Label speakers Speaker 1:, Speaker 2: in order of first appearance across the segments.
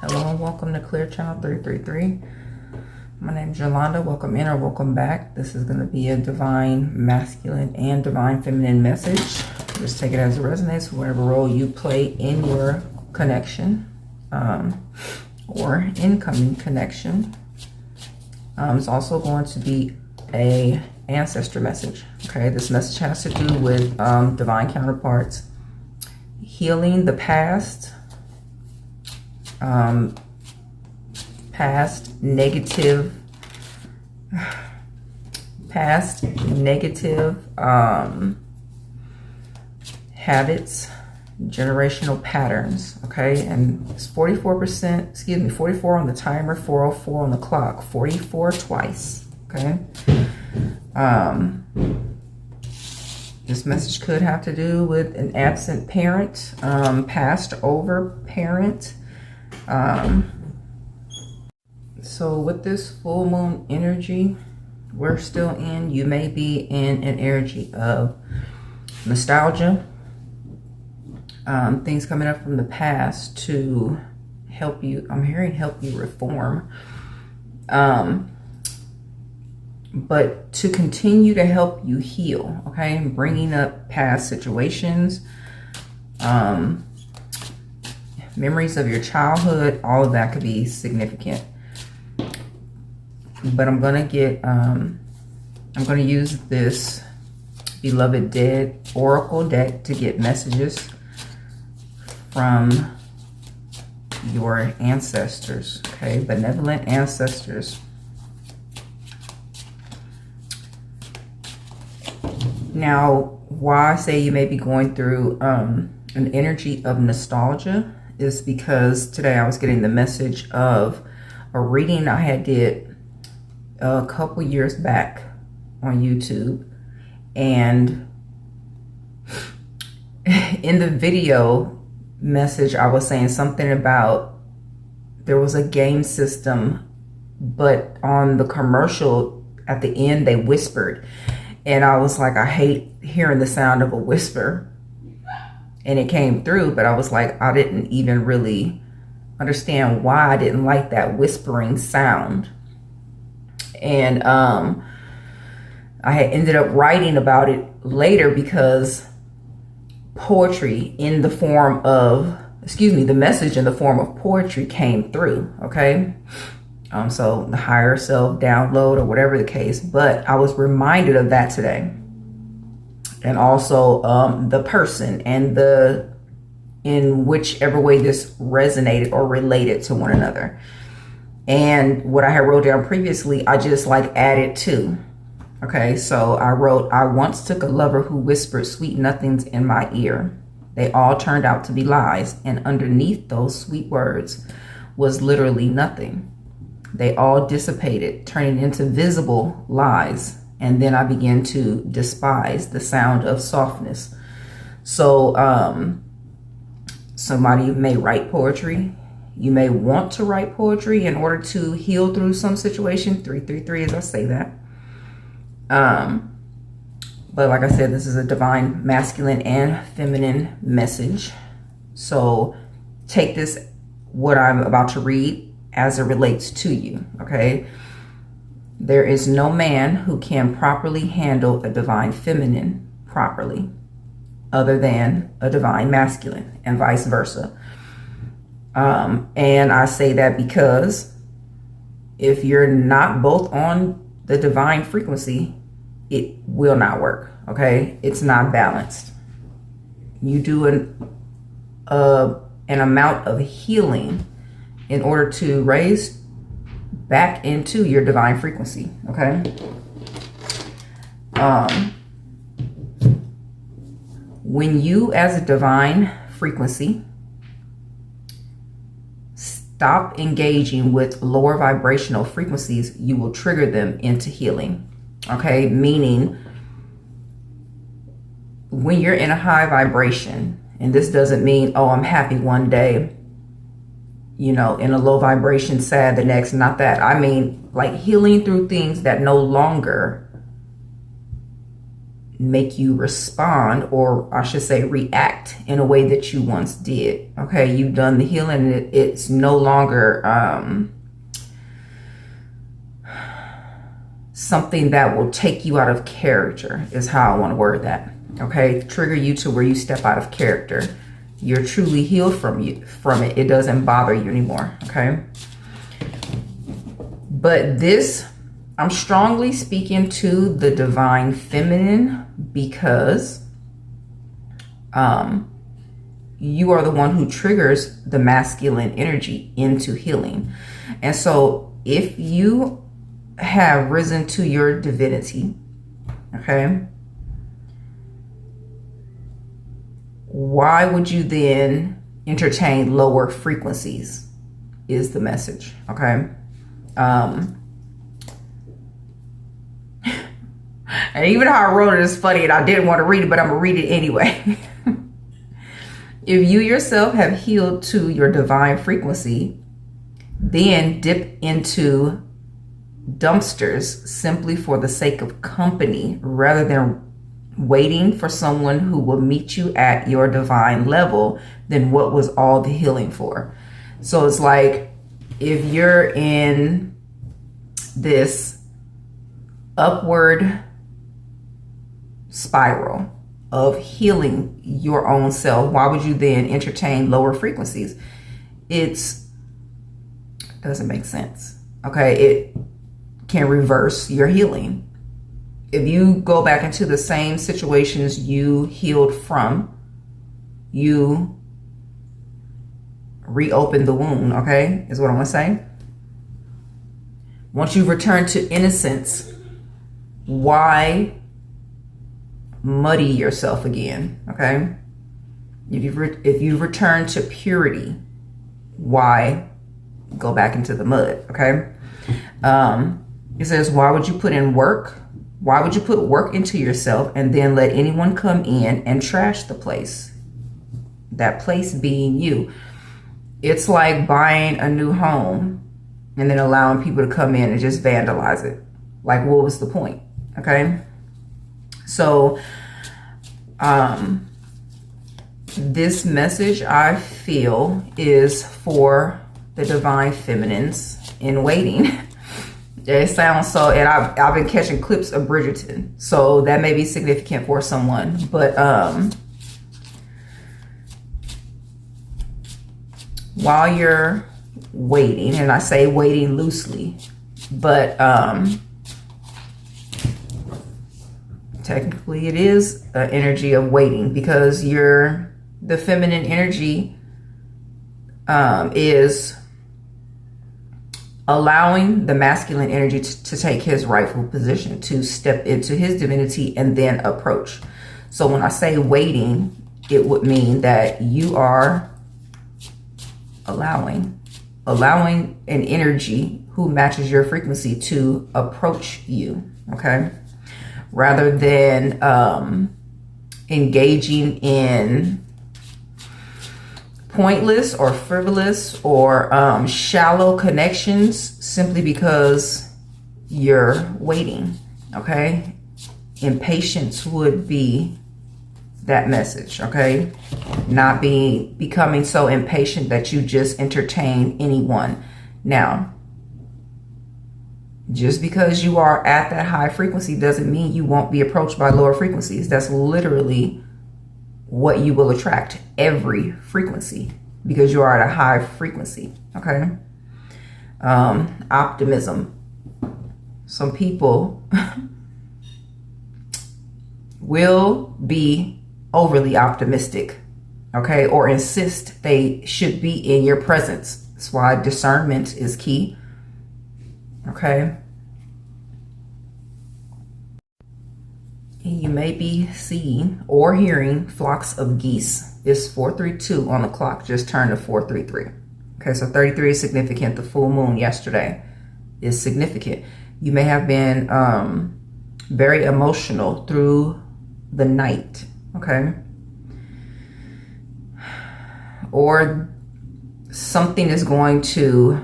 Speaker 1: Hello and welcome to Clear Channel 333. My name is Yolanda. Welcome in or welcome back. This is going to be a divine masculine and divine feminine message. Just take it as it resonates, whatever role you play in your connection or incoming connection. It's also going to be a ancestor message. Okay, this message has to do with divine counterparts, healing the past, past negative habits, generational patterns. Okay, and it's 44%, excuse me, 44 on the timer, 404 on the clock, 44 twice. Okay, this message could have to do with an absent parent, passed over parent. So with this full moon energy we're still in, you may be in an energy of nostalgia, things coming up from the past to help you. I'm hearing help you reform, but to continue to help you heal. Okay, bringing up past situations, memories of your childhood, all of that could be significant. But I'm going to use this Beloved Dead Oracle deck to get messages from your ancestors. Okay, benevolent ancestors. Now, why I say you may be going through an energy of nostalgia is because today I was getting the message of a reading I had did a couple years back on YouTube, and in the video message I was saying something about there was a game system, but on the commercial at the end they whispered, and I was like, I hate hearing the sound of a whisper. And it came through, but I was like, I didn't even really understand why I didn't like that whispering sound. And I had ended up writing about it later because poetry in the form of, the message in the form of poetry came through, okay? So the higher self download or whatever the case, but I was reminded of that today. And also the person and in whichever way this resonated or related to one another. And what I had wrote down previously, I just like added to. Okay, so I wrote, I once took a lover who whispered sweet nothings in my ear. They all turned out to be lies, and underneath those sweet words was literally nothing. They all dissipated, turning into visible lies. And then I began to despise the sound of softness. So somebody may write poetry. You may want to write poetry in order to heal through some situation. 333 as I say that. But like I said, this is a divine masculine and feminine message. So take this, what I'm about to read, as it relates to you, okay? There is no man who can properly handle a divine feminine properly other than a divine masculine, and vice versa. And I say that because if you're not both on the divine frequency, it will not work, okay? It's not balanced. You do an amount of healing in order to raise back into your divine frequency, okay? When you as a divine frequency stop engaging with lower vibrational frequencies, you will trigger them into healing, okay? Meaning when you're in a high vibration, and this doesn't mean, oh, I'm happy one day, you know, in a low vibration, sad the next, not that. I mean, like healing through things that no longer make you respond, or I should say react in a way that you once did. Okay, you've done the healing. It's no longer something that will take you out of character, is how I want to word that. Okay, trigger you to where you step out of character. You're truly healed from it. It doesn't bother you anymore. Okay, but this, I'm strongly speaking to the divine feminine, because you are the one who triggers the masculine energy into healing. And so if you have risen to your divinity, okay, why would you then entertain lower frequencies, is the message. Okay. And even how I wrote it is funny, and I didn't want to read it, but I'm gonna read it anyway. If you yourself have healed to your divine frequency, then dip into dumpsters simply for the sake of company, rather than waiting for someone who will meet you at your divine level, then what was all the healing for? So it's like, if you're in this upward spiral of healing your own self, why would you then entertain lower frequencies? It doesn't make sense. Okay, it can reverse your healing. If you go back into the same situations you healed from, you reopen the wound, okay, is what I'm gonna say. Once you've returned to innocence, why muddy yourself again? Okay, if you've returned to purity, why go back into the mud? Okay. It says, why would you put in work? Why would you put work into yourself and then let anyone come in and trash the place? That place being you. It's like buying a new home and then allowing people to come in and just vandalize it. Like, what was the point? Okay. So, this message, I feel, is for the divine feminines in waiting. It sounds so, and I've been catching clips of Bridgerton, so that may be significant for someone. But while you're waiting, and I say waiting loosely, but technically it is an energy of waiting, because the feminine energy is allowing the masculine energy to take his rightful position, to step into his divinity and then approach. So when I say waiting, it would mean that you are allowing an energy who matches your frequency to approach you, okay? Rather than engaging in pointless or frivolous or shallow connections simply because you're waiting, okay? Impatience would be that message, okay? Not becoming so impatient that you just entertain anyone. Now, just because you are at that high frequency doesn't mean you won't be approached by lower frequencies. That's literally what you will attract, every frequency, because you are at a high frequency, okay? Optimism. Some people will be overly optimistic, okay, or insist they should be in your presence. That's why discernment is key, okay? You may be seeing or hearing flocks of geese. It's 4:32 on the clock, just turned to 4:33. Okay, so 33 is significant. The full moon yesterday is significant. You may have been very emotional through the night, okay? Or something is going to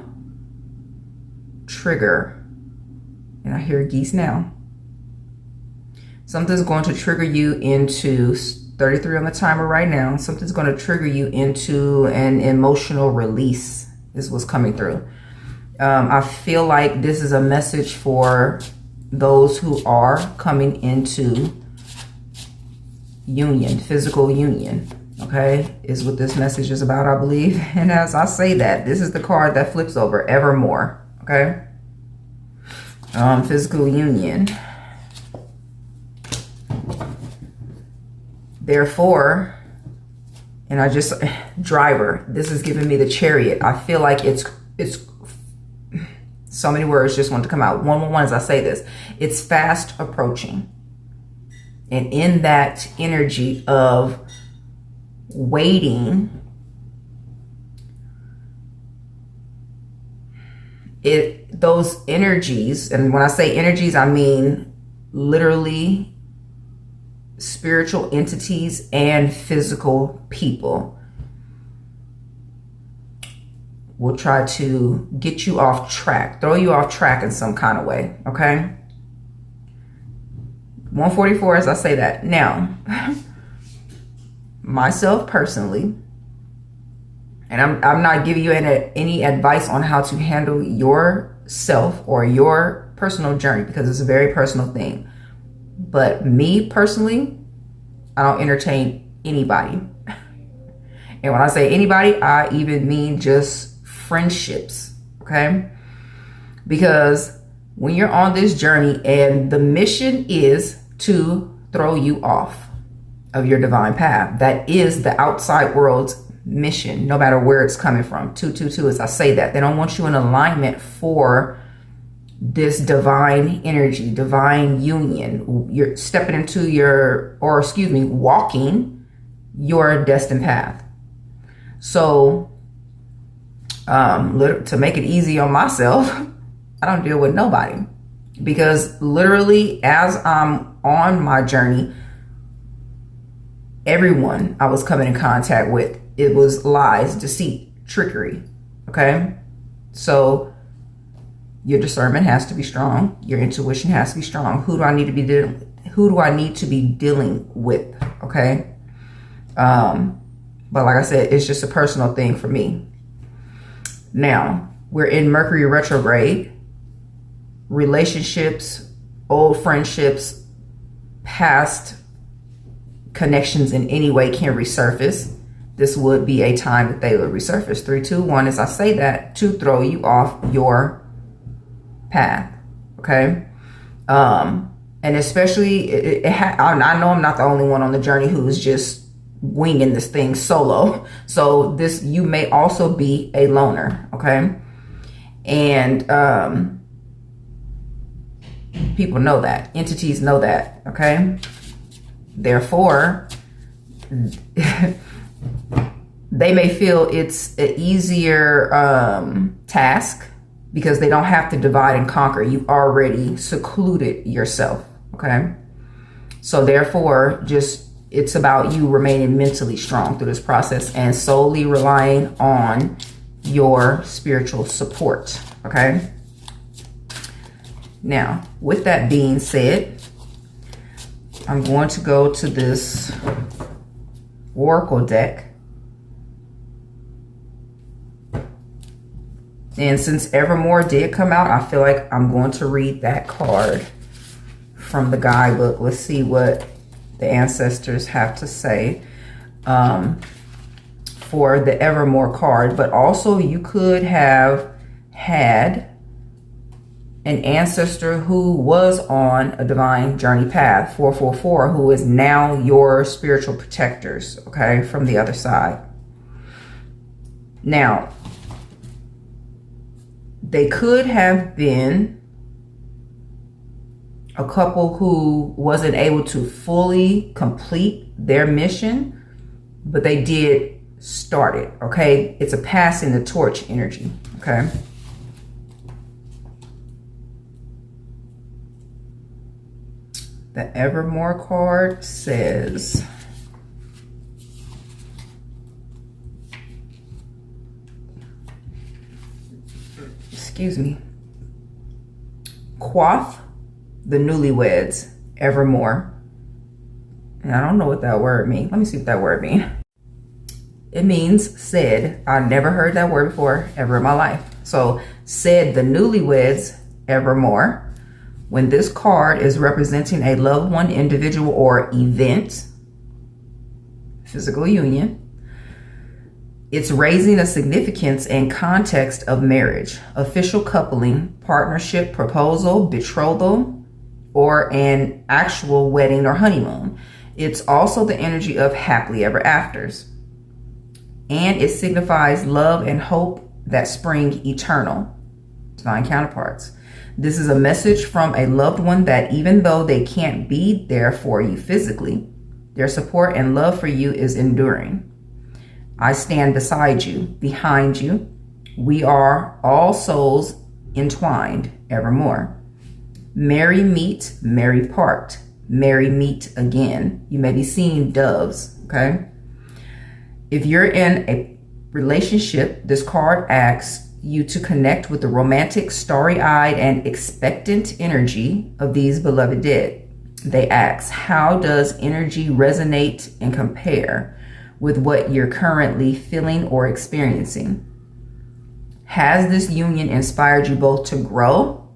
Speaker 1: trigger, and I hear geese now. Something's going to trigger you into 33 on the timer right now. Something's going to trigger you into an emotional release is what's coming through. I feel like this is a message for those who are coming into union, physical union, okay, is what this message is about, I believe. And as I say that, this is the card that flips over, Evermore, okay? Physical union. Therefore, and I just, driver, this is giving me the Chariot. I feel like it's so many words just want to come out. 111 as I say this. It's fast approaching. And in that energy of waiting, those energies, and when I say energies, I mean literally spiritual entities and physical people, will try to get you off track, throw you off track in some kind of way, okay? 144 as I say that. Now, myself personally, and I'm not giving you any advice on how to handle yourself or your personal journey, because it's a very personal thing. But me personally, I don't entertain anybody. And when I say anybody, I even mean just friendships, okay? Because when you're on this journey and the mission is to throw you off of your divine path, that is the outside world's mission, no matter where it's coming from. 222, as I say that, they don't want you in alignment for this divine energy, divine union. You're stepping into walking your destined path. So to make it easy on myself, I don't deal with nobody, because literally as I'm on my journey, everyone I was coming in contact with, it was lies, deceit, trickery, okay? So your discernment has to be strong. Your intuition has to be strong. Who do I need to be dealing with, okay? But like I said, it's just a personal thing for me. Now, we're in Mercury retrograde. Relationships, old friendships, past connections in any way can resurface. This would be a time that they would resurface. 3, 2, 1, as I say that, to throw you off your path, okay? And especially, I know I'm not the only one on the journey who's just winging this thing solo. So you may also be a loner, okay? And people know that. Entities know that, okay? Therefore, they may feel it's an easier task because they don't have to divide and conquer. You already secluded yourself, okay? So therefore, it's about you remaining mentally strong through this process and solely relying on your spiritual support, okay? Now, with that being said, I'm going to go to this Oracle deck. And since Evermore did come out, I feel like I'm going to read that card from the guidebook. Let's see what the ancestors have to say for the Evermore card. But also you could have had an ancestor who was on a divine journey path, 444, who is now your spiritual protectors, okay, from the other side. Now, they could have been a couple who wasn't able to fully complete their mission, but they did start it, okay? It's a passing the torch energy, okay? The Evermore card says, excuse me, quaff the newlyweds, Evermore. And I don't know what that word means. Let me see what that word means. It means said. I never heard that word before ever in my life. So said the newlyweds evermore. When this card is representing a loved one, individual, or event, physical union, it's raising a significance and context of marriage, official coupling, partnership, proposal, betrothal, or an actual wedding or honeymoon. It's also the energy of happily ever afters. And it signifies love and hope that spring eternal. Divine counterparts. This is a message from a loved one that even though they can't be there for you physically, their support and love for you is enduring. I stand beside you, behind you. We are all souls entwined evermore. Merry meet, merry part. Merry meet again. You may be seeing doves, okay? If you're in a relationship, this card asks you to connect with the romantic, starry-eyed, and expectant energy of these beloved dead. They ask, how does energy resonate and compare with what you're currently feeling or experiencing? Has this union inspired you both to grow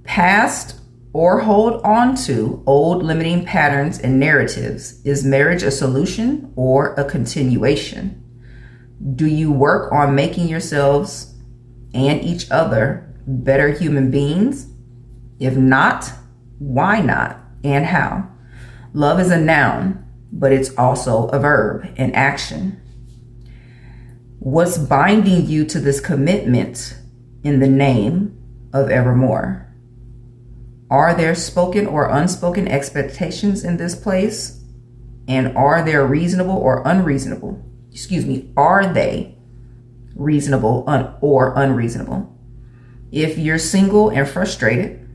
Speaker 1: past or hold on to old limiting patterns and narratives? Is marriage a solution or a continuation? Do you work on making yourselves and each other better human beings? If not, why not and how? Love is a noun, but it's also a verb, an action. What's binding you to this commitment in the name of evermore? Are there spoken or unspoken expectations in this place? And are they reasonable or unreasonable? Are they reasonable or unreasonable? If you're single and frustrated,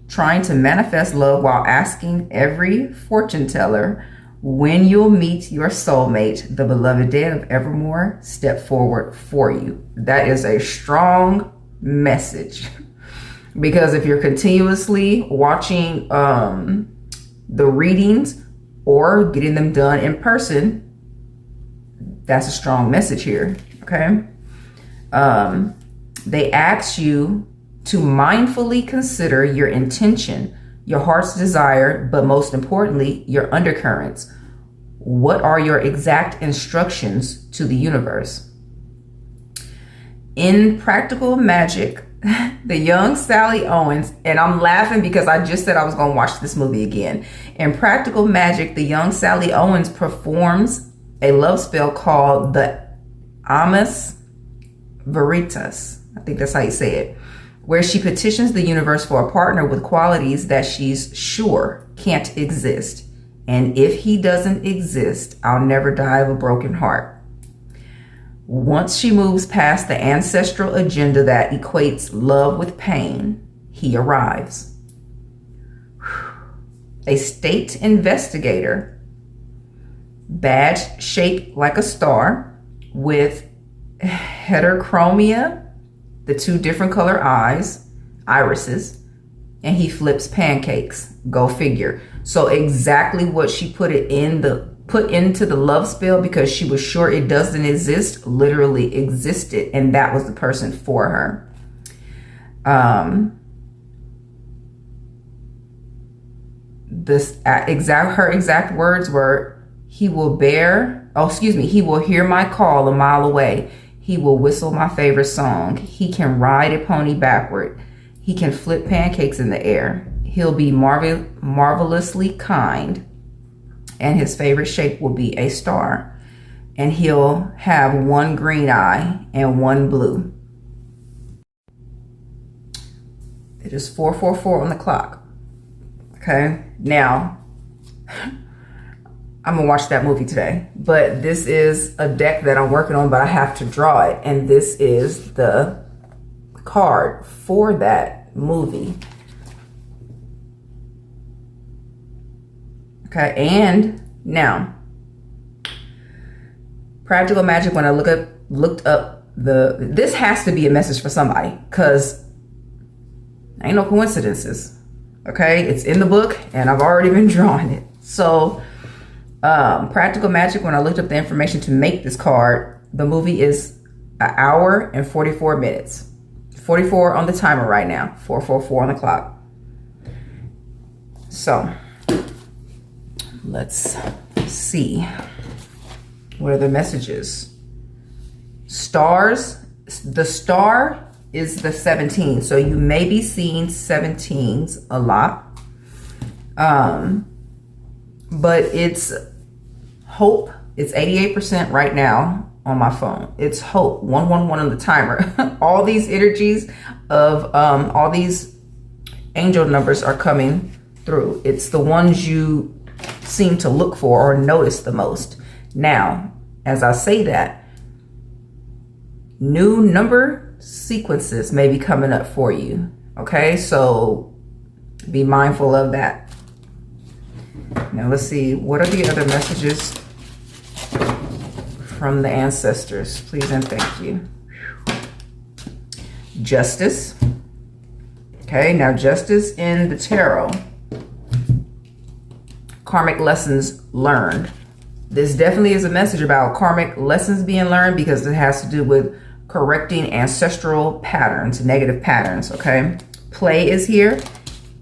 Speaker 1: trying to manifest love while asking every fortune teller when you'll meet your soulmate, the beloved dead of evermore step forward for you. That is a strong message. Because if you're continuously watching the readings or getting them done in person, that's a strong message here, okay? They ask you to mindfully consider your intention, your heart's desire, but most importantly, your undercurrents. What are your exact instructions to the universe? In Practical Magic, the young Sally Owens, and I'm laughing because I just said I was going to watch this movie again. In Practical Magic, the young Sally Owens performs a love spell called the Amas Veritas. I think that's how you say it. Where she petitions the universe for a partner with qualities that she's sure can't exist. And if he doesn't exist, I'll never die of a broken heart. Once she moves past the ancestral agenda that equates love with pain, he arrives. A state investigator, badge shaped like a star with heterochromia, the two different color irises, and he flips pancakes. Go figure. So exactly what she put into the love spell, because she was sure it doesn't exist, literally existed, and that was the person for her. Her exact words were, he will hear my call a mile away. He will whistle my favorite song. He can ride a pony backward. He can flip pancakes in the air. He'll be marvelously kind. And his favorite shape will be a star. And he'll have one green eye and one blue. It is 4:44 on the clock. Okay, now I'm gonna watch that movie today, but this is a deck that I'm working on, but I have to draw it, and this is the card for that movie. Okay, and now Practical Magic, when I looked up this has to be a message for somebody, because ain't no coincidences. Okay, it's in the book and I've already been drawing it. So Practical Magic, when I looked up the information to make this card, the movie is an hour and 44 minutes. 44 on the timer right now. 4:44 on the clock. So let's see. What are the messages? Stars. The star is the 17. So you may be seeing 17s a lot. But it's hope. It's 88% right now on my phone. It's hope. 111 on the timer. All these energies of all these angel numbers are coming through. It's the ones you seem to look for or notice the most. Now, as I say that, new number sequences may be coming up for you. Okay, so be mindful of that. Now let's see, what are the other messages from the ancestors? Please and thank you. Justice. Okay, now justice in the tarot. Karmic lessons learned. This definitely is a message about karmic lessons being learned because it has to do with correcting ancestral patterns, negative patterns, okay? Play is here,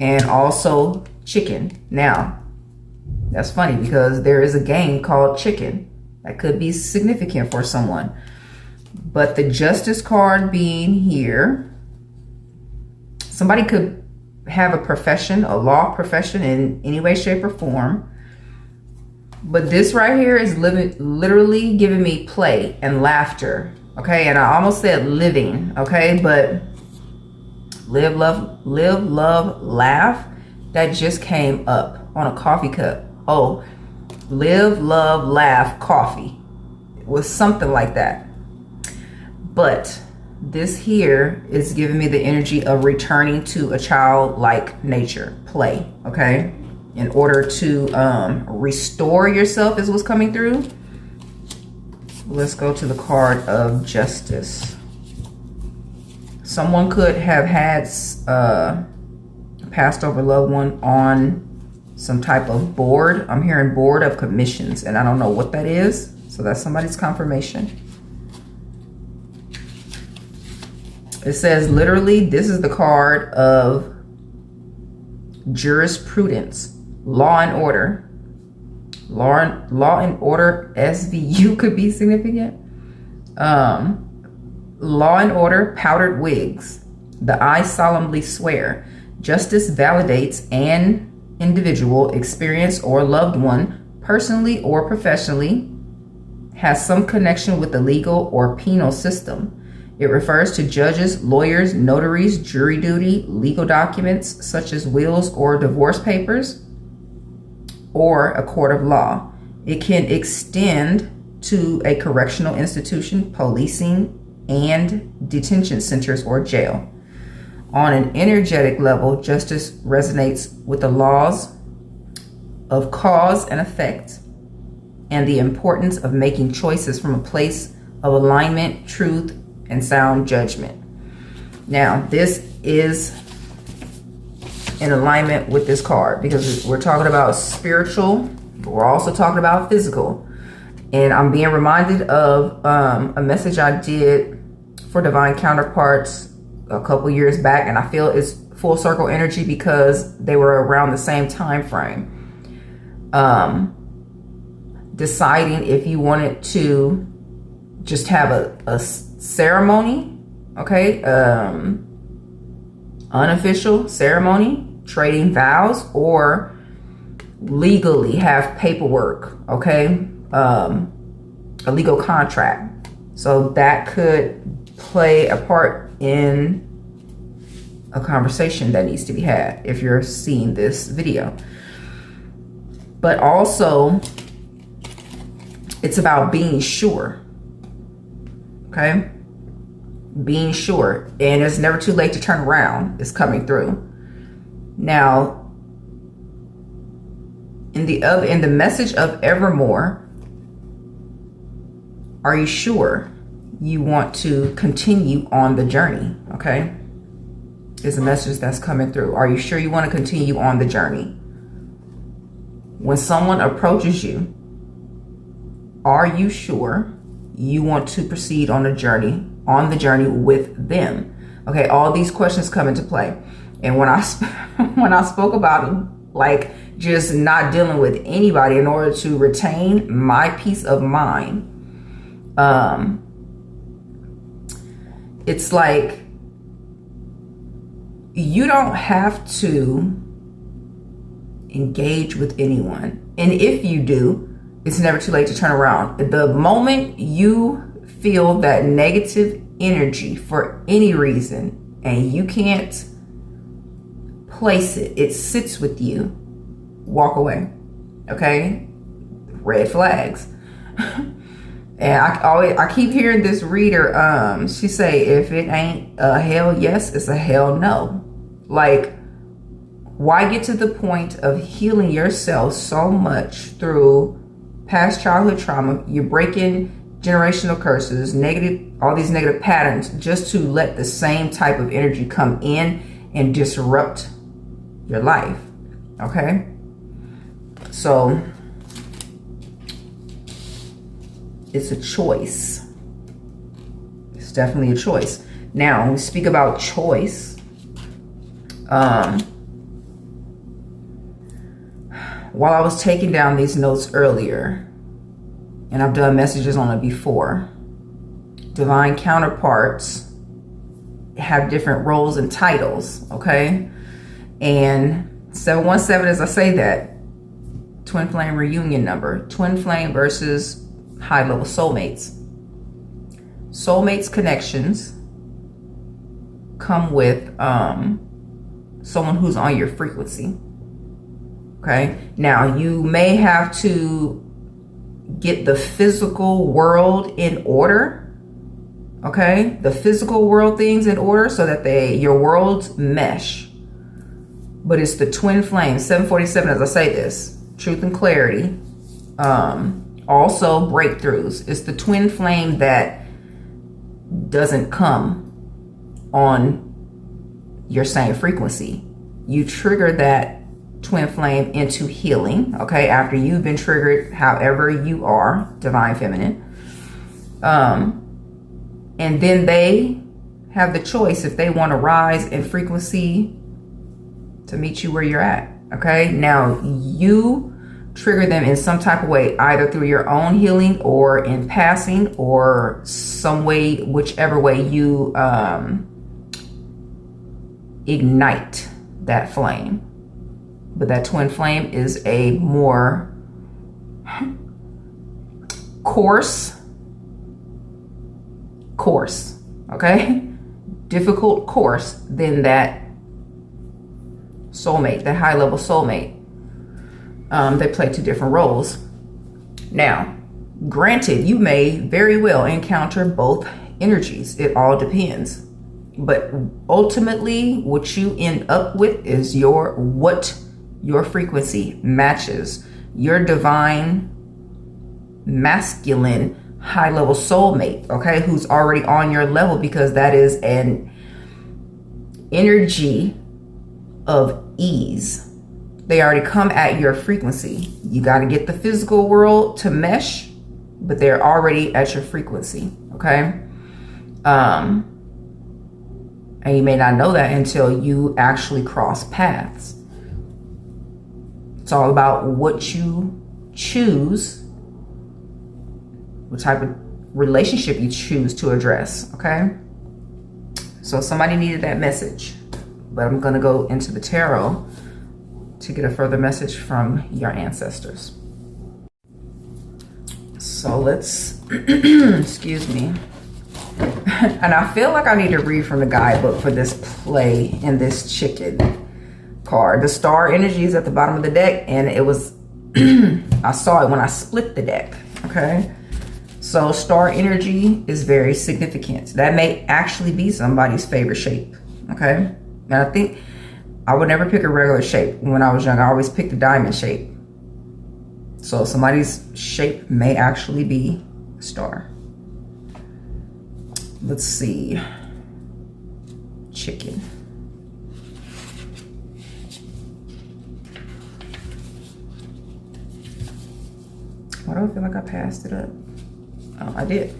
Speaker 1: and also chicken. Now, that's funny because there is a game called Chicken that could be significant for someone. But the Justice card being here, somebody could have a profession, a law profession in any way, shape, or form. But this right here is literally giving me play and laughter, okay? And I almost said living, okay? But live, love, laugh, that just came up on a coffee cup. Oh, live, love, laugh, coffee. It was something like that. But this here is giving me the energy of returning to a childlike nature, play, okay? In order to restore yourself is what's coming through. Let's go to the card of Justice. Someone could have had a passed over loved one on some type of board. I'm hearing board of commissions, and I don't know what that is. So that's somebody's confirmation. It says literally, this is the card of jurisprudence, law and order. Law and order, SVU could be significant. Law and order, powdered wigs. The I solemnly swear. Justice validates an individual, experience, or loved one, personally or professionally, has some connection with the legal or penal system. It refers to judges, lawyers, notaries, jury duty, legal documents such as wills or divorce papers, or a court of law. It can extend to a correctional institution, policing, and detention centers or jail. On an energetic level, justice resonates with the laws of cause and effect and the importance of making choices from a place of alignment, truth, and sound judgment. Now, this is in alignment with this card because we're talking about spiritual, but we're also talking about physical. And I'm being reminded of a message I did for Divine Counterparts a couple years back, and I feel it's full circle energy because they were around the same time frame. Deciding if you wanted to just have a ceremony, okay, unofficial ceremony, trading vows, or legally have paperwork, okay, a legal contract. So that could play a part in a conversation that needs to be had if you're seeing this video. But also, it's about being sure, okay? Being sure, and it's never too late to turn around. It's coming through. Now, in the message of Evermore, are you sure you want to continue on the journey? Okay, is a message that's coming through. Are you sure you want to continue on the journey? When someone approaches you, are you sure you want to proceed on the journey with them? Okay, all these questions come into play. And when I when I spoke about like just not dealing with anybody in order to retain my peace of mind, it's like you don't have to engage with anyone. And if you do, it's never too late to turn around. The moment you feel that negative energy for any reason and you can't place it, it sits with you, walk away. Okay? Red flags. And I keep hearing this reader, she say, if it ain't a hell yes, it's a hell no. Like, why get to the point of healing yourself so much through past childhood trauma? You're breaking generational curses, all these negative patterns, just to let the same type of energy come in and disrupt your life. Okay? So it's a choice. It's definitely a choice. Now, when we speak about choice, while I was taking down these notes earlier, and I've done messages on it before, divine counterparts have different roles and titles, okay? And 717, as I say that, twin flame reunion number, twin flame versus high level soulmates. Soulmates connections come with someone who's on your frequency. Okay, now you may have to get the physical world in order. Okay, the physical world things in order so that your worlds mesh. But it's the twin flame, 747, as I say this, truth and clarity. Also breakthroughs. It's the twin flame that doesn't come on your same frequency. You trigger that twin flame into healing, okay, after you've been triggered however you are, divine feminine. And then they have the choice if they want to rise in frequency to meet you where you're at. Okay, now you trigger them in some type of way, either through your own healing or in passing or some way, whichever way you ignite that flame. But that twin flame is a more coarse, okay? Difficult course than that soulmate, that high level soulmate. They play two different roles. Now, granted, you may very well encounter both energies. It all depends. But ultimately, what you end up with is what your frequency matches. Your divine masculine high level soulmate, okay, who's already on your level, because that is an energy of ease. They already come at your frequency. You got to get the physical world to mesh, but they're already at your frequency, okay? And you may not know that until you actually cross paths. It's all about what you choose, what type of relationship you choose to address, okay? So somebody needed that message, but I'm going to go into the tarot to get a further message from your ancestors. So let's, excuse me. And I feel like I need to read from the guidebook for this play and this chicken card. The star energy is at the bottom of the deck, and it was, I saw it when I split the deck, okay? So star energy is very significant. That may actually be somebody's favorite shape, okay? And I think I would never pick a regular shape. When I was young, I always picked a diamond shape. So somebody's shape may actually be a star. Let's see. Chicken. Why do I feel like I passed it up? Oh, I did.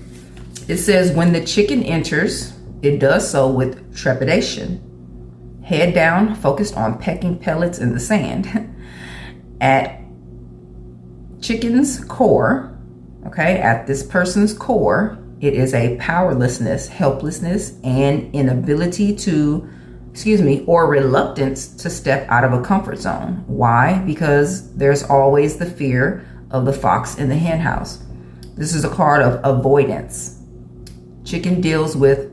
Speaker 1: It says, when the chicken enters, it does so with trepidation. Head down, focused on pecking pellets in the sand. At chicken's core, okay, at this person's core, it is a powerlessness, helplessness, and inability to, or reluctance to step out of a comfort zone. Why? Because there's always the fear of the fox in the hen house. This is a card of avoidance. Chicken deals with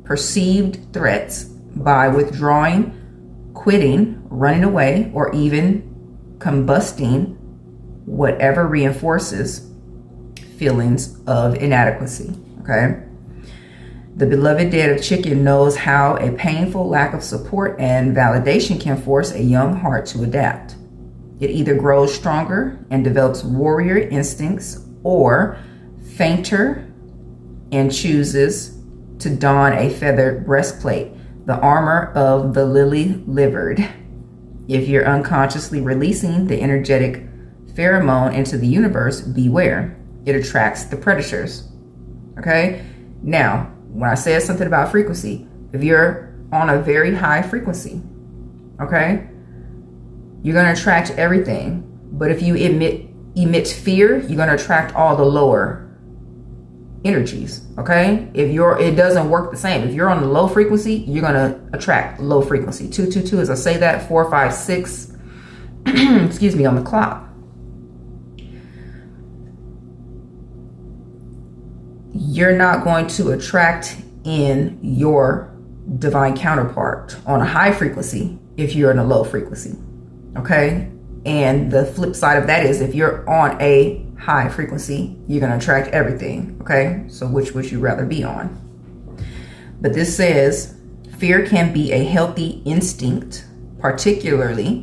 Speaker 1: perceived threats by withdrawing, quitting, running away, or even combusting whatever reinforces feelings of inadequacy. Okay? The beloved dead of chicken knows how a painful lack of support and validation can force a young heart to adapt. It either grows stronger and develops warrior instincts, or fainter and chooses to don a feathered breastplate, the armor of the lily-livered. If you're unconsciously releasing the energetic pheromone into the universe, beware. It attracts the predators. Okay? Now, when I said something about frequency, if you're on a very high frequency, okay, you're going to attract everything. But if you emit fear, you're going to attract all the lower energies. Okay? It doesn't work the same. If you're on the low frequency, you're going to attract low frequency. 222, as I say that, 4, 5, 6, excuse me, on the clock. You're not going to attract in your divine counterpart on a high frequency if you're in a low frequency. Okay? And the flip side of that is, if you're on a high frequency, you're going to attract everything. Okay? So which would you rather be on? But this says, fear can be a healthy instinct, particularly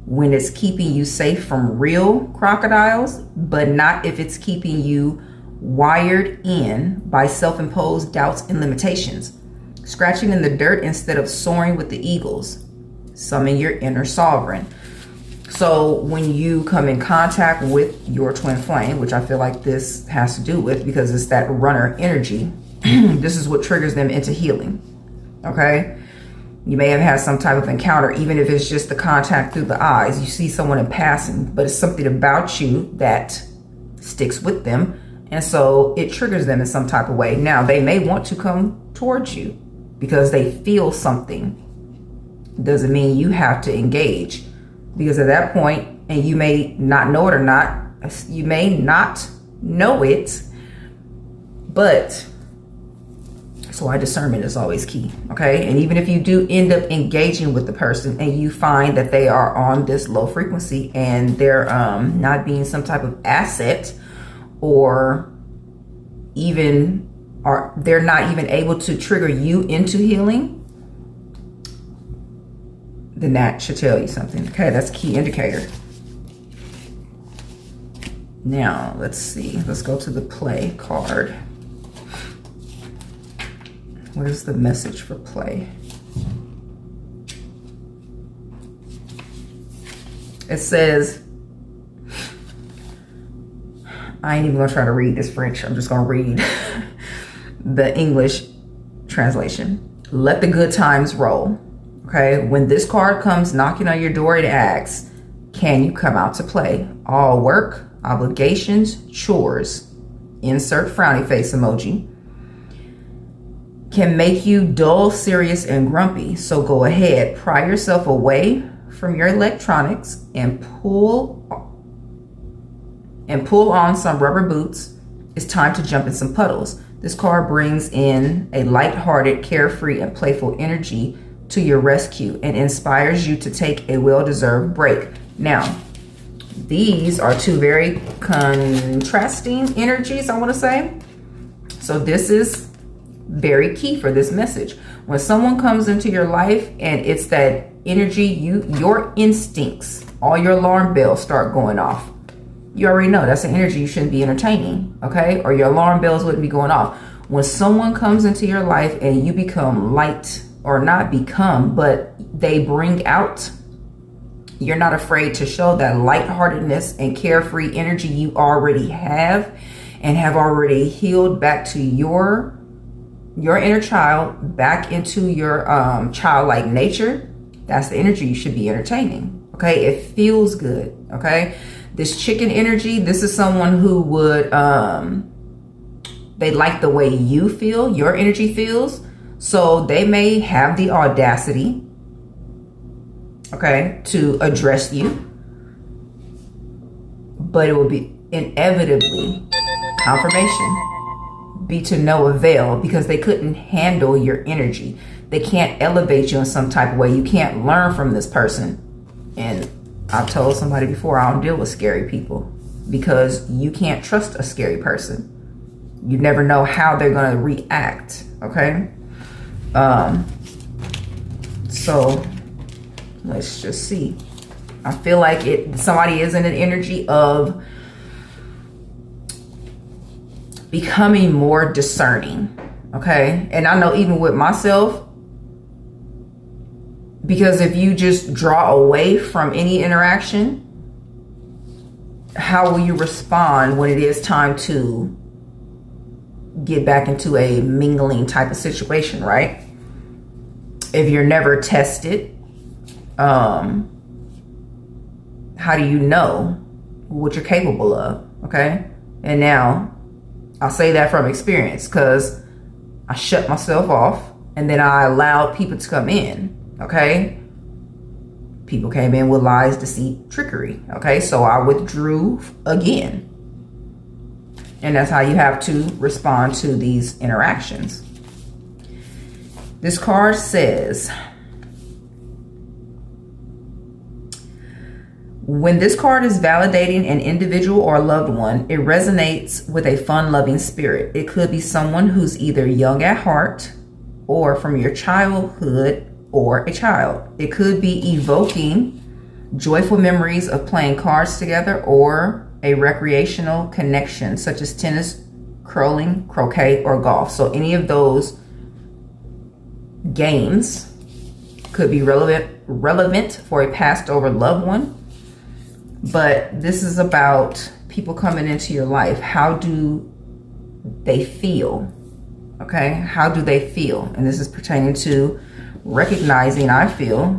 Speaker 1: when it's keeping you safe from real crocodiles, but not if it's keeping you wired in by self-imposed doubts and limitations. Scratching in the dirt instead of soaring with the eagles. Summon your inner sovereign. So when you come in contact with your twin flame, which I feel like this has to do with, because it's that runner energy, this is what triggers them into healing. Okay? You may have had some type of encounter, even if it's just the contact through the eyes. You see someone in passing, but it's something about you that sticks with them. And so it triggers them in some type of way. Now, they may want to come towards you because they feel something. Doesn't mean you have to engage. Because at that point, and you may not know it or not, you may not know it, but that's why discernment is always key. Okay? And even if you do end up engaging with the person and you find that they are on this low frequency and they're not being some type of asset, or even they're not even able to trigger you into healing, then that should tell you something. Okay, that's a key indicator. Now, let's see. Let's go to the play card. What is the message for play? It says, I ain't even gonna try to read this French. I'm just gonna read the English translation. Let the good times roll. Okay, when this card comes knocking on your door, it asks, can you come out to play? All work, obligations, chores, insert frowny face emoji, can make you dull, serious, and grumpy. So go ahead, pry yourself away from your electronics and pull on some rubber boots. It's time to jump in some puddles. This card brings in a lighthearted, carefree, and playful energy to your rescue and inspires you to take a well-deserved break. Now, these are two very contrasting energies, I want to say. So this is very key for this message. When someone comes into your life and it's that energy, your instincts, all your alarm bells start going off. You already know that's an energy you shouldn't be entertaining, okay? Or your alarm bells wouldn't be going off. When someone comes into your life and you become light, or not become, but they bring out You're not afraid to show that lightheartedness and carefree energy you already have and have already healed back to your inner child, back into your childlike nature. That's the energy you should be entertaining. Okay, it feels good. Okay, this chicken energy, this is someone who would they like the way you feel, your energy feels. So they may have the audacity, okay, to address you, but it will be inevitably confirmation, be to no avail, because they couldn't handle your energy. They can't elevate you in some type of way. You can't learn from this person. And I've told somebody before, I don't deal with scary people, because you can't trust a scary person. You never know how they're going to react. Okay. So let's just see. I feel like somebody is in an energy of becoming more discerning. Okay. And I know even with myself, because if you just draw away from any interaction, how will you respond when it is time to get back into a mingling type of situation, right? If you're never tested, how do you know what you're capable of? Okay. And now I'll say that from experience, because I shut myself off and then I allowed people to come in. Okay. People came in with lies, deceit, trickery. Okay. So I withdrew again. And that's how you have to respond to these interactions. This card says, when this card is validating an individual or a loved one, it resonates with a fun-loving spirit. It could be someone who's either young at heart or from your childhood or a child. It could be evoking joyful memories of playing cards together or a recreational connection such as tennis, curling, croquet, or golf. So any of those games could be relevant for a passed over loved one. But this is about people coming into your life. How do they feel? Okay, how do they feel? And this is pertaining to recognizing, I feel,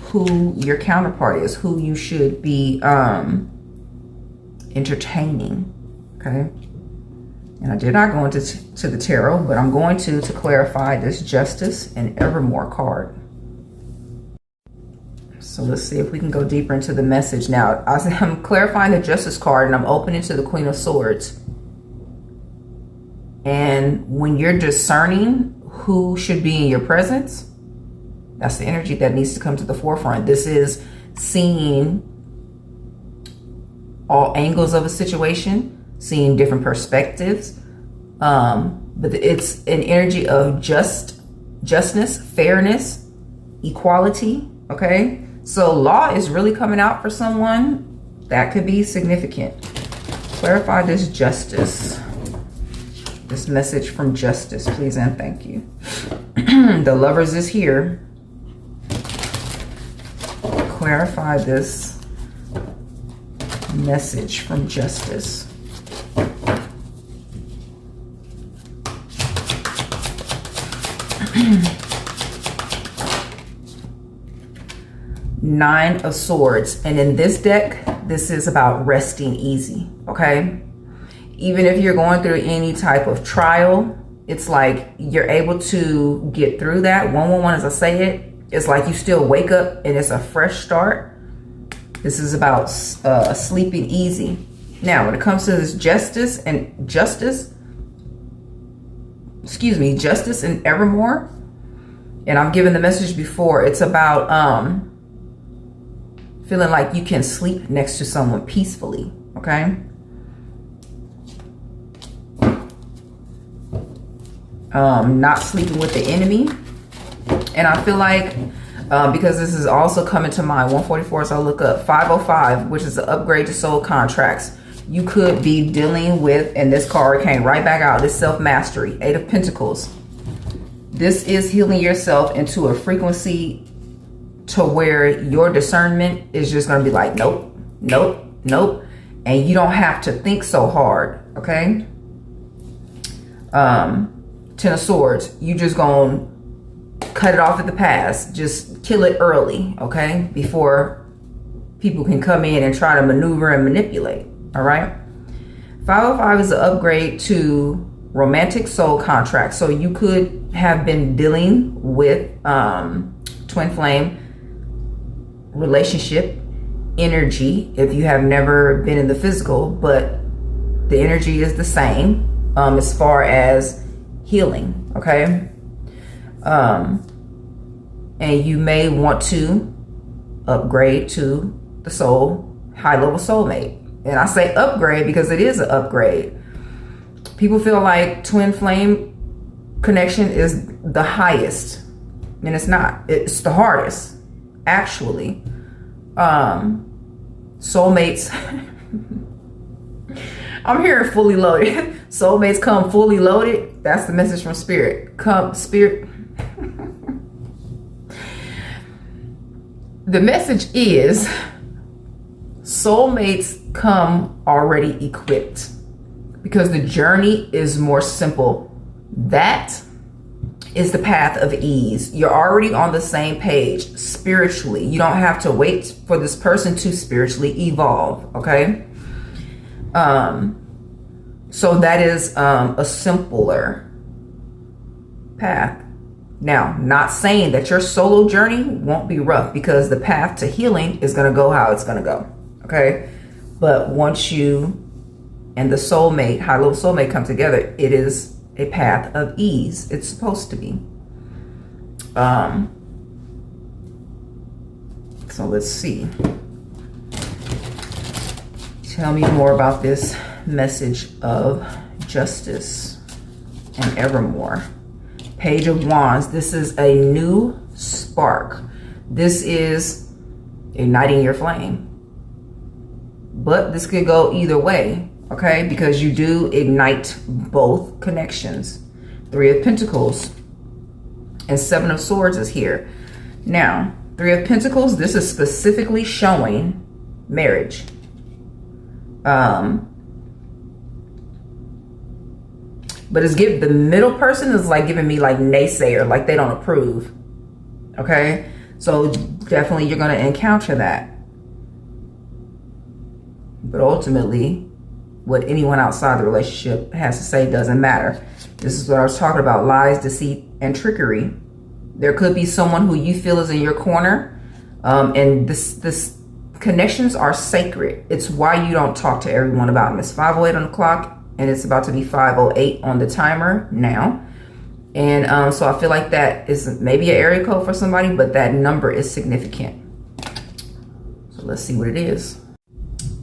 Speaker 1: who your counterpart is, who you should be entertaining. Okay. And I did not go into the tarot, but I'm going to clarify this Justice and Evermore card. So let's see if we can go deeper into the message. Now, I'm clarifying the Justice card and I'm opening to the Queen of Swords. And when you're discerning who should be in your presence, that's the energy that needs to come to the forefront. This is seeing all angles of a situation, seeing different perspectives. But it's an energy of justness, fairness, equality. Okay. So law is really coming out for someone. That could be significant. Clarify this Justice. This message from Justice, please and thank you. The Lovers is here. Clarify this message from Justice. Nine of Swords. And in this deck, this is about resting easy. Okay. Even if you're going through any type of trial, it's like you're able to get through that. 111, as I say it, it's like you still wake up and it's a fresh start. This is about sleeping easy. Now, when it comes to this Justice and Evermore, and I've given the message before, it's about feeling like you can sleep next to someone peacefully. Okay. Not sleeping with the enemy. And I feel like because this is also coming to mind, 144, so I'll look up 505, which is the upgrade to soul contracts. You could be dealing with, and this card came right back out, this self-mastery, 8 of Pentacles. This is healing yourself into a frequency to where your discernment is just going to be like, nope, nope, nope. And you don't have to think so hard, okay? Ten of Swords, you just going to cut it off at the pass. Just kill it early, okay? Before people can come in and try to maneuver and manipulate, all right? 505 is an upgrade to romantic soul contract. So you could have been dealing with twin flame relationship energy if you have never been in the physical, but the energy is the same as far as healing, okay? And you may want to upgrade to the soul, high level soulmate. And I say upgrade because it is an upgrade. People feel like twin flame connection is the highest, and it's not. It's the hardest, actually. Soulmates, I'm hearing fully loaded. Soulmates come fully loaded. That's the message from Spirit. Come, Spirit. The message is soulmates come already equipped because the journey is more simple. That is the path of ease. You're already on the same page spiritually. You don't have to wait for this person to spiritually evolve, okay? So that is a simpler path. Now, not saying that your solo journey won't be rough, because the path to healing is going to go how it's going to go, okay? But once you and the soulmate, high level soulmate, come together, it is a path of ease. It's supposed to be. So let's see. Tell me more about this message of justice and evermore. Page of Wands. This is a new spark. This is igniting your flame. But this could go either way, okay? Because you do ignite both connections. 3 of Pentacles and 7 of Swords is here. Now, 3 of Pentacles, this is specifically showing marriage. But it's the middle person is like giving me like naysayer, like they don't approve. Okay? So definitely you're going to encounter that. But ultimately, what anyone outside the relationship has to say doesn't matter. This is what I was talking about: lies, deceit, and trickery. There could be someone who you feel is in your corner, and this connections are sacred. It's why you don't talk to everyone about them. It's 5:08 on the clock, and it's about to be 5:08 on the timer now. And so I feel like that is maybe an area code for somebody, but that number is significant. So let's see what it is.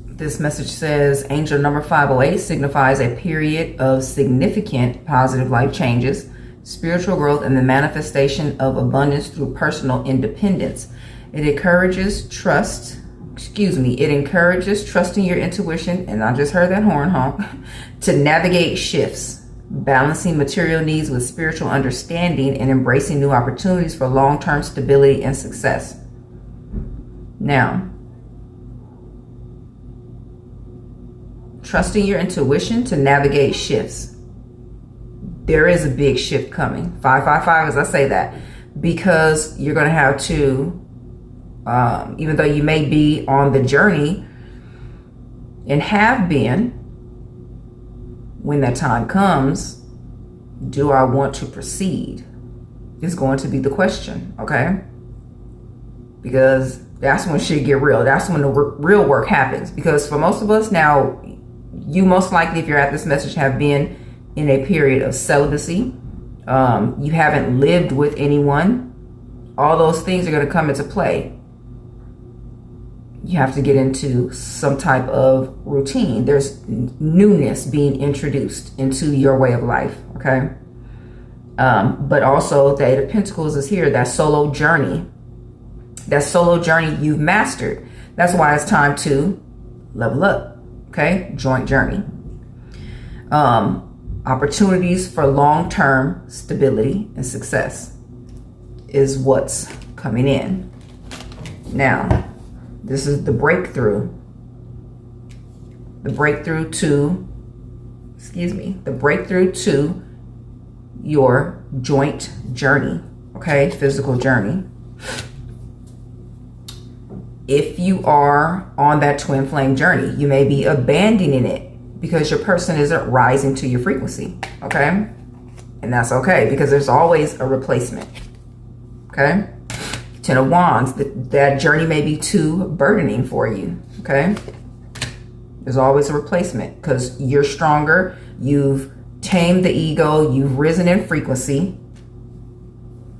Speaker 1: This message says angel number 508 signifies a period of significant positive life changes, spiritual growth, and the manifestation of abundance through personal independence. It encourages it encourages trusting your intuition, and I just heard that horn honk, to navigate shifts, balancing material needs with spiritual understanding, and embracing new opportunities for long-term stability and success. Now, trusting your intuition to navigate shifts. There is a big shift coming. 555, as I say that, because you're going to have to, even though you may be on the journey and have been, when that time comes, do I want to proceed? Is going to be the question, okay? Because that's when shit get real. That's when the real work happens. Because for most of us now, you most likely, if you're at this message, have been in a period of celibacy. You haven't lived with anyone. All those things are going to come into play. You have to get into some type of routine. There's newness being introduced into your way of life, okay? But also the 8 of Pentacles is here, that solo journey. That solo journey you've mastered. That's why it's time to level up, okay? Joint journey. Opportunities for long-term stability and success is what's coming in. Now, this is the breakthrough. The breakthrough to, the breakthrough to your joint journey, okay? Physical journey. If you are on that twin flame journey, you may be abandoning it because your person isn't rising to your frequency, okay? And that's okay, because there's always a replacement, okay? Ten of Wands, that journey may be too burdening for you, okay? There's always a replacement because you're stronger. You've tamed the ego. You've risen in frequency.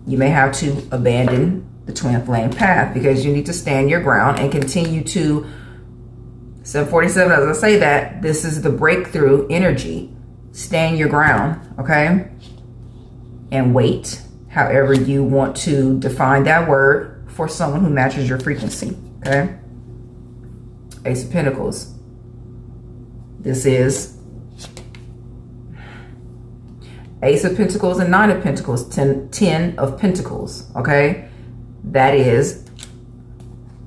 Speaker 1: You may have to abandon the twin flame path because you need to stand your ground and continue to 747. As I say that, this is the breakthrough energy. Stand your ground, okay? And wait, however you want to define that word, for someone who matches your frequency, okay? Ace of Pentacles. This is Ace of Pentacles and Nine of Pentacles, 10 of Pentacles, okay? That is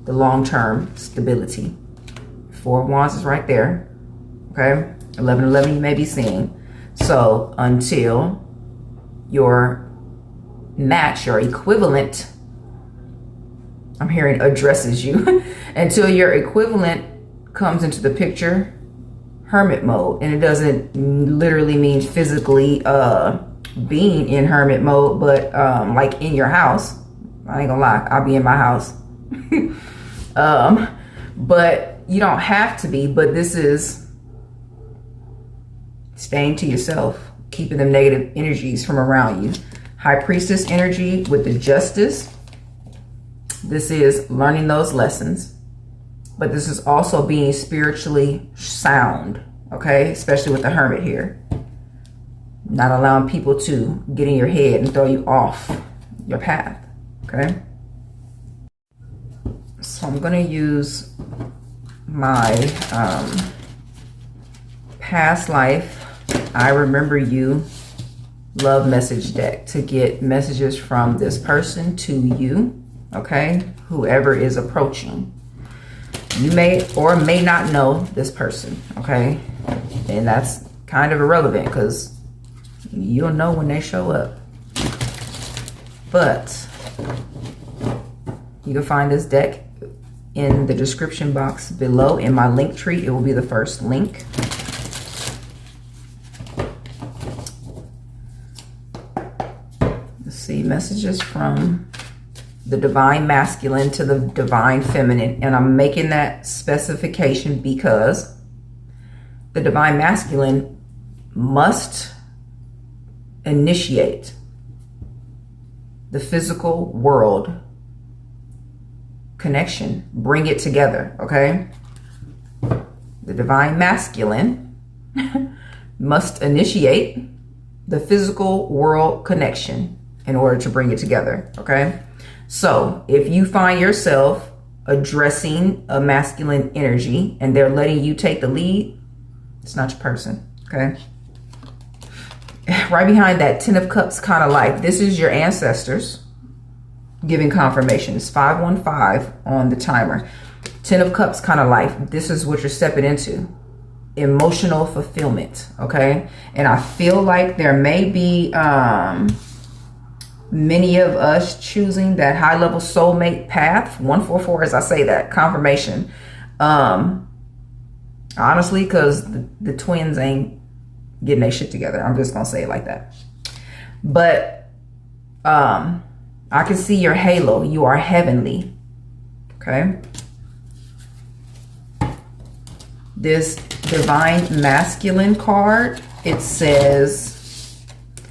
Speaker 1: the long-term stability. Four of Wands is right there, okay? 11 you may be seeing. So until your match, your equivalent, I'm hearing addresses you, until your equivalent comes into the picture, hermit mode. And it doesn't literally mean physically being in hermit mode, but like in your house. I ain't gonna lie, I'll be in my house. But you don't have to be, but this is staying to yourself, keeping them negative energies from around you. High Priestess energy with the Justice. This is learning those lessons, but this is also being spiritually sound, okay? Especially with the Hermit here. Not allowing people to get in your head and throw you off your path, okay? So I'm going to use my past life, I Remember You love message deck to get messages from this person to you. Okay, whoever is approaching. You may or may not know this person, okay? And that's kind of irrelevant because you'll know when they show up. But you can find this deck in the description box below. In my link tree, it will be the first link. Let's see, messages from the divine masculine to the divine feminine. And I'm making that specification because the divine masculine must initiate the physical world connection, bring it together, okay? The divine masculine must initiate the physical world connection in order to bring it together, okay? So if you find yourself addressing a masculine energy and they're letting you take the lead, it's not your person, okay? Right behind that 10 of Cups kind of life, this is your ancestors giving confirmations. 515 on the timer. 10 of Cups kind of life. This is what you're stepping into. Emotional fulfillment, okay? And I feel like there may be many of us choosing that high-level soulmate path. 144, as I say that, confirmation. Honestly, because the twins ain't getting their shit together. I'm just gonna say it like that. But I can see your halo. You are heavenly, okay? This divine masculine card, it says,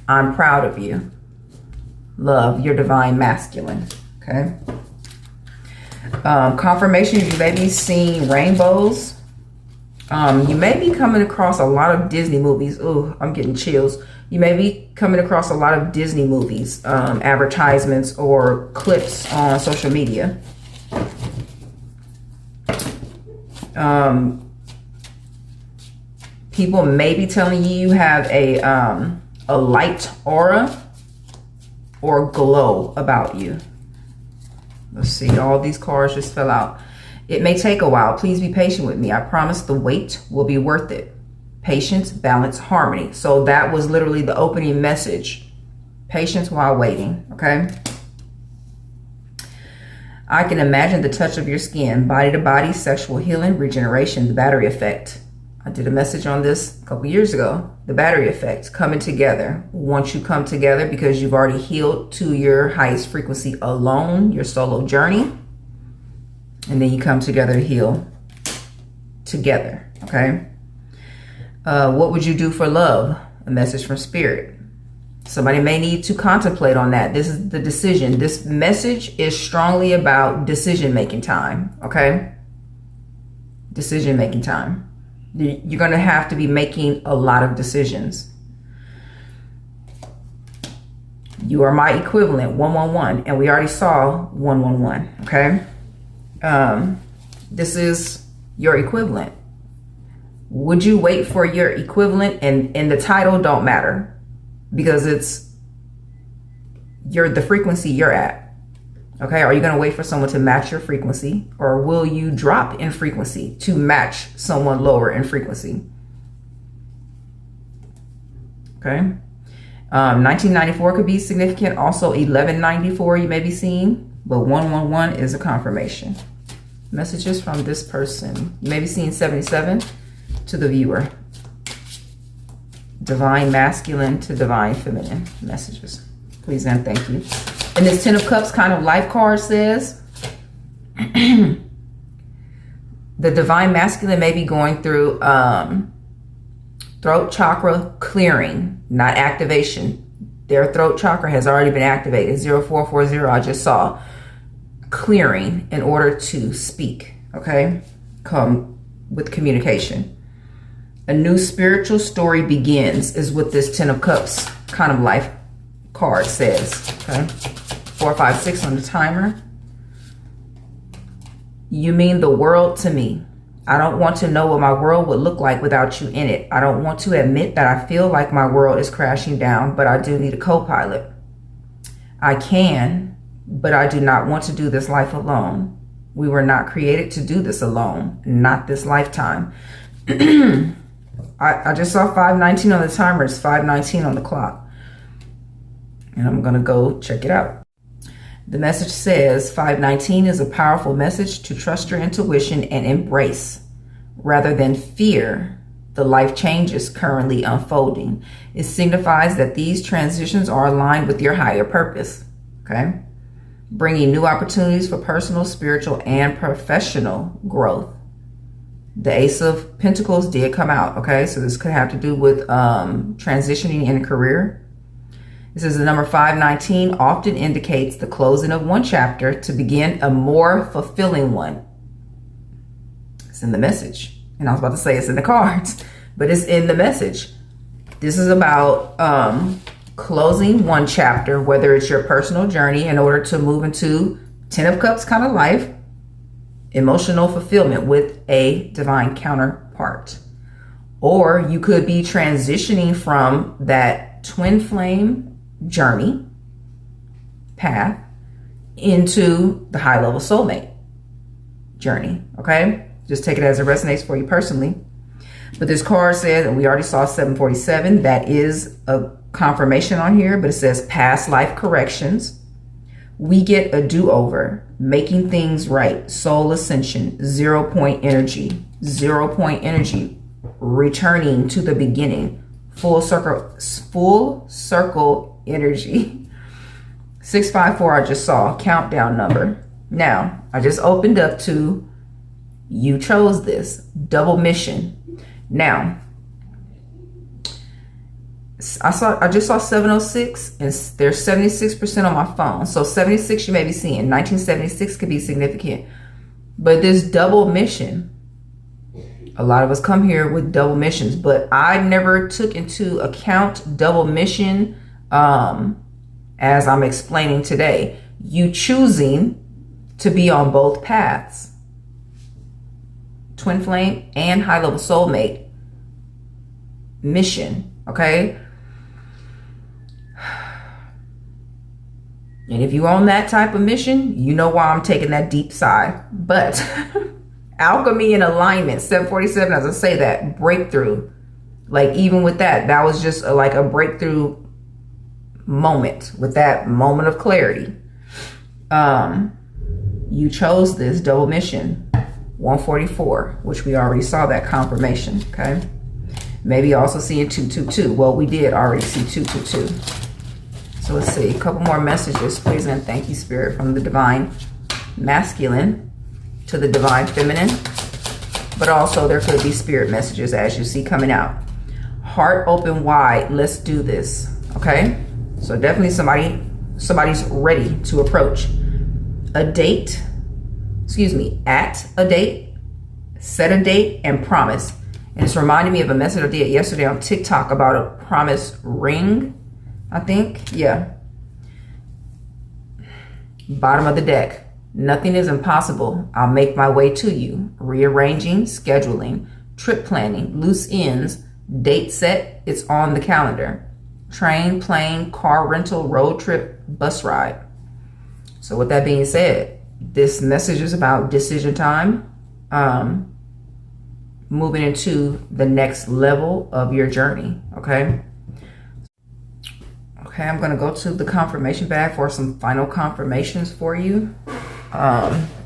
Speaker 1: I'm proud of you. Love, your divine masculine, okay? Confirmation, you may be seeing rainbows. You may be coming across a lot of Disney movies. Ooh, I'm getting chills. You may be coming across a lot of Disney movies, advertisements or clips on social media. People may be telling you you have a light aura or glow about you. Let's see, all these cards just fell out. It may take a while. Please be patient with me. I promise the wait will be worth it. Patience, balance, harmony. So that was literally the opening message. Patience while waiting, okay? I can imagine the touch of your skin, body to body, sexual healing, regeneration, the battery effect. I did a message on this a couple years ago. The battery effect, coming together. Once you come together, because you've already healed to your highest frequency alone, your solo journey, and then you come together to heal together, okay? What would you do for love? A message from Spirit. Somebody may need to contemplate on that. This is the decision. This message is strongly about decision-making time, okay? Decision-making time. You're going to have to be making a lot of decisions. You are my equivalent, 111, and we already saw 111, okay? This is your equivalent. Would you wait for your equivalent? And the title don't matter, because it's the frequency you're at. Okay, are you going to wait for someone to match your frequency, or will you drop in frequency to match someone lower in frequency? Okay, 1994 could be significant. Also 1194 you may be seeing, but 111 is a confirmation. Messages from this person. You may be seeing 77 to the viewer. Divine masculine to divine feminine messages. Please and thank you. And this 10 of Cups kind of life card says the divine masculine may be going through throat chakra clearing, not activation. Their throat chakra has already been activated. 0440 I just saw. Clearing in order to speak, okay? Come with communication. A new spiritual story begins is what this 10 of Cups kind of life card says, okay? 4, 5, 6 on the timer. You mean the world to me. I don't want to know what my world would look like without you in it. I don't want to admit that I feel like my world is crashing down, but I do need a co-pilot. I can, but I do not want to do this life alone. We were not created to do this alone, not this lifetime. I just saw 519 on the timer. It's 519 on the clock. And I'm going to go check it out. The message says 519 is a powerful message to trust your intuition and embrace rather than fear the life changes currently unfolding. It signifies that these transitions are aligned with your higher purpose, okay? Bringing new opportunities for personal, spiritual, and professional growth. The Ace of Pentacles did come out, okay? So this could have to do with transitioning in a career. This is the number 519 often indicates the closing of one chapter to begin a more fulfilling one. It's in the message. And I was about to say it's in the cards, but it's in the message. This is about closing one chapter, whether it's your personal journey in order to move into 10 of Cups kind of life, emotional fulfillment with a divine counterpart. Or you could be transitioning from that twin flame journey path into the high level soulmate journey, okay? Just take it as it resonates for you personally. But this card says, and we already saw 747, that is a confirmation on here, but it says past life corrections. We get a do-over, making things right, soul ascension, 0 point energy, 0 point energy, returning to the beginning, full circle energy. 654 I just saw, countdown number. Now, I just opened up to you chose this, double mission. Now, I just saw 706 and there's 76% on my phone. So 76 you may be seeing. 1976 could be significant. But this double mission, a lot of us come here with double missions, but I never took into account double mission as I'm explaining today. You choosing to be on both paths. Twin flame and high level soulmate mission, okay? And if you're on that type of mission, you know why I'm taking that deep sigh. But alchemy and alignment, 747, as I say that, breakthrough. Like even with that, that was just like a breakthrough moment, with that moment of clarity. You chose this double mission, 144, which we already saw that confirmation, okay? Maybe also seeing 222. Well, we did already see 222. So let's see, a couple more messages, please, and thank you, Spirit, from the divine masculine to the divine feminine. But also there could be spirit messages as you see coming out. Heart open wide, let's do this, okay? So definitely somebody's ready to approach. A date, at a date, set a date, and promise. And it's reminding me of a message I did yesterday on TikTok about a promise ring, I think. Yeah. Bottom of the deck. Nothing is impossible. I'll make my way to you. Rearranging, scheduling, trip planning, loose ends, date set, it's on the calendar. Train, plane, car rental, road trip, bus ride. So with that being said, this message is about decision time, moving into the next level of your journey, okay? Okay, I'm going to go to the confirmation bag for some final confirmations for you.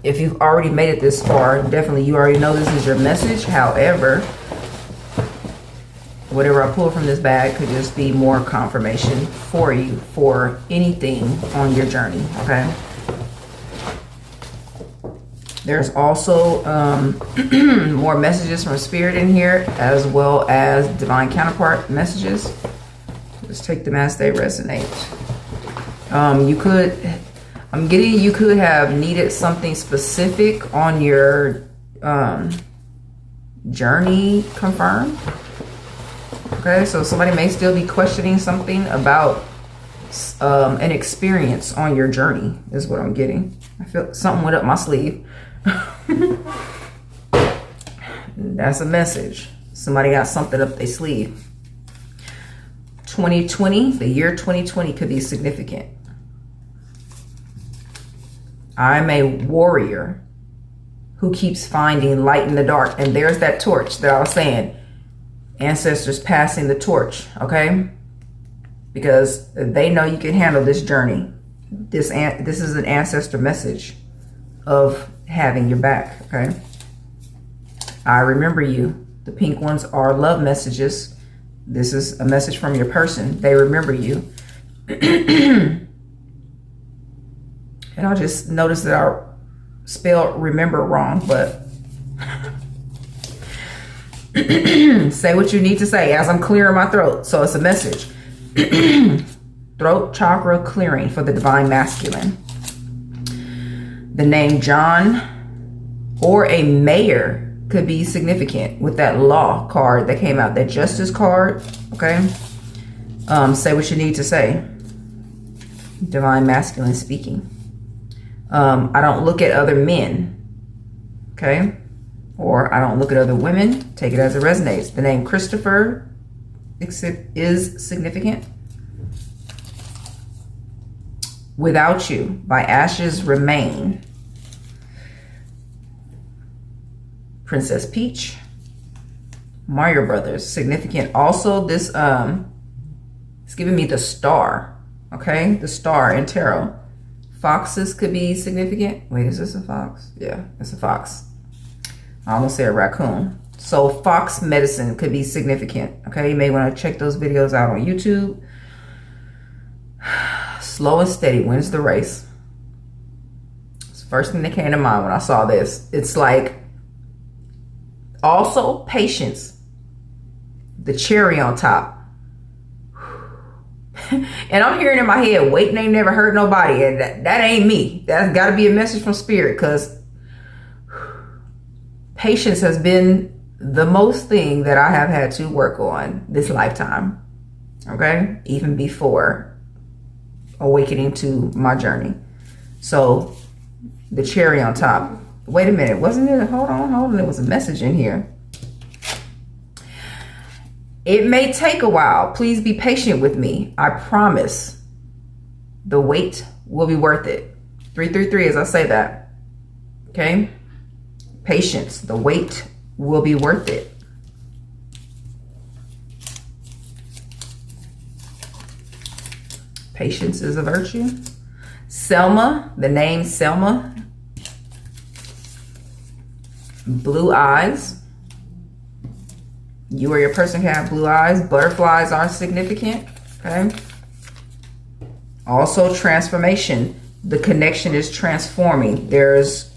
Speaker 1: If you've already made it this far, definitely you already know this is your message. However, whatever I pull from this bag could just be more confirmation for you for anything on your journey, okay? There's also more messages from Spirit in here, as well as divine counterpart messages. Just take them as they resonate. You could have needed something specific on your journey confirmed. Okay, so somebody may still be questioning something about an experience on your journey, is what I'm getting. I feel something went up my sleeve. That's a message. Somebody got something up their sleeve. 2020, the year 2020 could be significant. I'm a warrior who keeps finding light in the dark. And there's that torch that I was saying. Ancestors passing the torch, okay? Because they know you can handle this journey. This is an ancestor message of having your back, okay? I remember you. The pink ones are love messages. This is a message from your person. They remember you. And I just noticed that I spelled remember wrong, but say what you need to say as I'm clearing my throat. So it's a message. Throat chakra clearing for the divine masculine. The name John or a mayor could be significant with that law card that came out, that justice card, okay? Say what you need to say. Divine masculine speaking. I don't look at other men, okay? Or I don't look at other women. Take it as it resonates. The name Christopher is significant. Without You by Ashes Remain. Princess Peach. Mario Brothers, significant. Also, this it's giving me the star, okay? The star in tarot. Foxes could be significant. Wait, is this a fox? Yeah, it's a fox. I almost said raccoon. So fox medicine could be significant, okay? You may want to check those videos out on YouTube. Slow and steady wins the race. It's the first thing that came to mind when I saw this. It's like, also patience, the cherry on top. And I'm hearing in my head, waiting ain't never hurt nobody. And that ain't me. That's got to be a message from Spirit, because patience has been the most thing that I have had to work on this lifetime. Okay? Even before awakening to my journey. So the cherry on top. Wait a minute, wasn't it? Hold on. There was a message in here. It may take a while. Please be patient with me. I promise The wait will be worth it. 333 as I say that. Okay? Patience. The wait will be worth it. Patience is a virtue. Selma, the name Selma. Blue eyes. You or your person can have blue eyes. Butterflies are significant. Okay. Also transformation. The connection is transforming. There's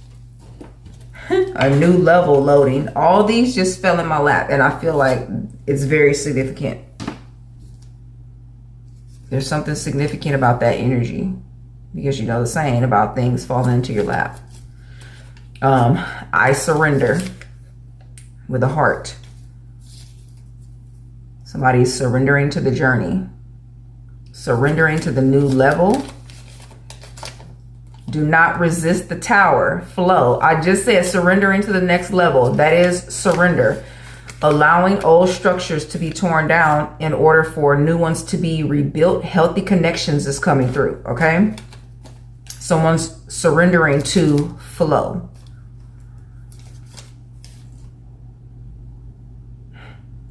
Speaker 1: a new level loading. All these just fell in my lap and I feel like it's very significant. There's something significant about that energy because you know the saying about things falling into your lap. I surrender with a heart. Somebody's surrendering to the journey. Surrendering to the new level. Do not resist the tower. Flow. I just said surrendering to the next level. That is surrender. Allowing old structures to be torn down in order for new ones to be rebuilt. Healthy connections is coming through. Okay. Someone's surrendering to flow.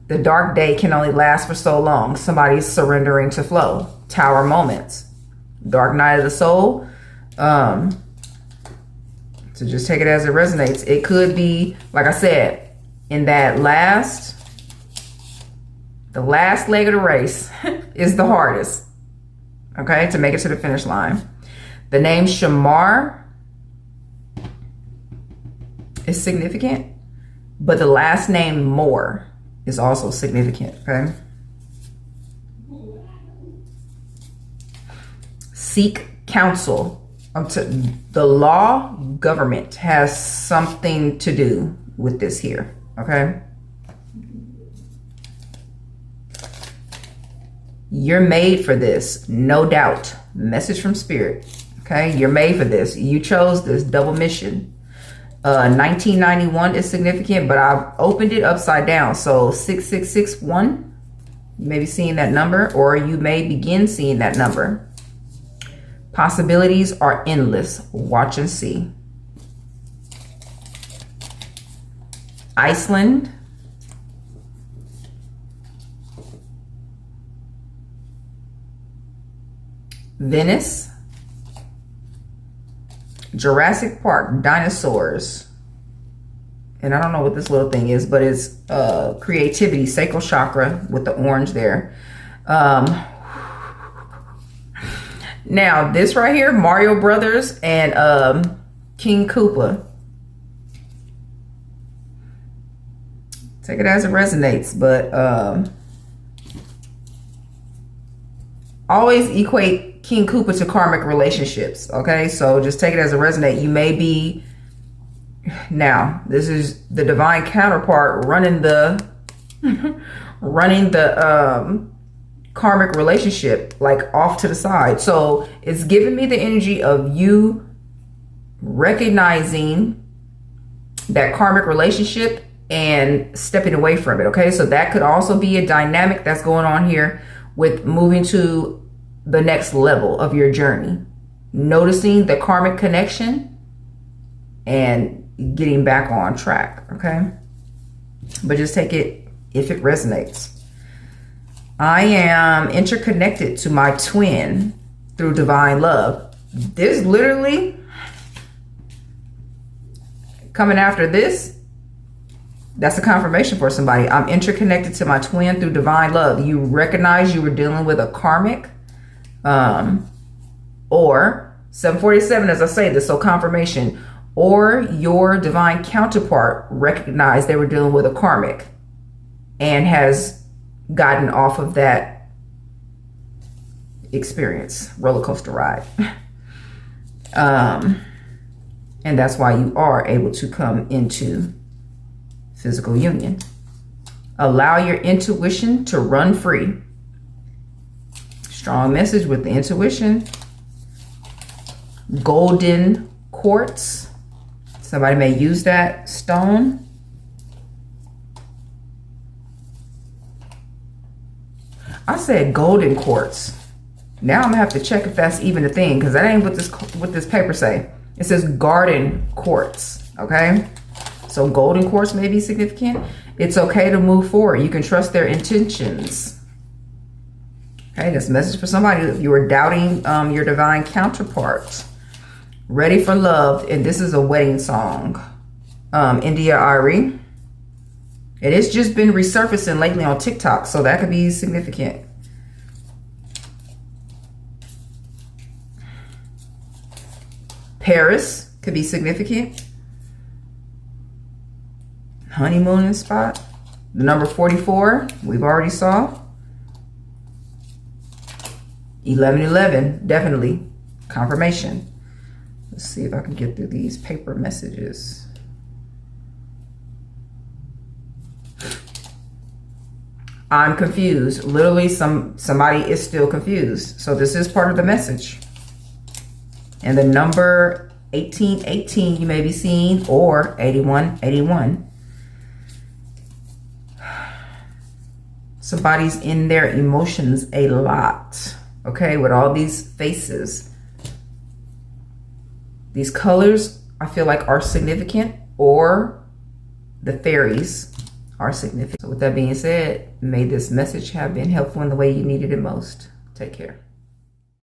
Speaker 1: The dark day can only last for so long. Somebody's surrendering to flow. Tower moments. Dark night of the soul. So just take it as it resonates. It could be, like I said, in that the last leg of the race is the hardest. Okay, to make it to the finish line. The name Shamar is significant, but the last name Moore is also significant, okay? Seek counsel. The law, government has something to do with this here, okay? You're made for this, no doubt. Message from spirit, okay? You're made for this. You chose this double mission. 1991 is significant, but I've opened it upside down. So 6661, you may be seeing that number, or you may begin seeing that number. Possibilities are endless. Watch and see. Iceland. Venice. Jurassic Park, dinosaurs. And I don't know what this little thing is, but it's creativity, sacral chakra with the orange there. Now, this right here, Mario Brothers and King Koopa. Take it as it resonates, but always equate King Koopa to karmic relationships, okay? So just take it as it resonates. You may be, now, this is the divine counterpart running the, karmic relationship, like off to the side. So it's giving me the energy of you recognizing that karmic relationship and stepping away from it. Okay, so that could also be a dynamic that's going on here with moving to the next level of your journey, noticing the karmic connection and getting back on track. Okay, but just take it if it resonates. I am interconnected to my twin through divine love. This literally coming after this, that's a confirmation for somebody. I'm interconnected to my twin through divine love. You recognize you were dealing with a karmic, or 747, as I say this, so confirmation, or your divine counterpart recognized they were dealing with a karmic and has gotten off of that experience, roller coaster ride. And that's why you are able to come into physical union. Allow your intuition to run free. Strong message with the intuition. Golden quartz. Somebody may use that stone. I said golden quartz. Now I'm gonna have to check if that's even a thing, because that ain't what this paper say. It says garden quartz, okay? So golden quartz may be significant. It's okay to move forward. You can trust their intentions. Okay, this message for somebody. If you are doubting your divine counterpart, ready for love, and this is a wedding song. India Ari. It has just been resurfacing lately on TikTok, so that could be significant. Paris could be significant. Honeymooning spot. The number 44, we've already saw. 1111, definitely. Confirmation. Let's see if I can get through these paper messages. I'm confused. Literally, somebody is still confused. So this is part of the message. And the number 1818 you may be seeing, or 8181. Somebody's in their emotions a lot. Okay, with all these faces. These colors, I feel like, are significant, or the fairies are significant. So with that being said, may this message have been helpful in the way you needed it most. Take care.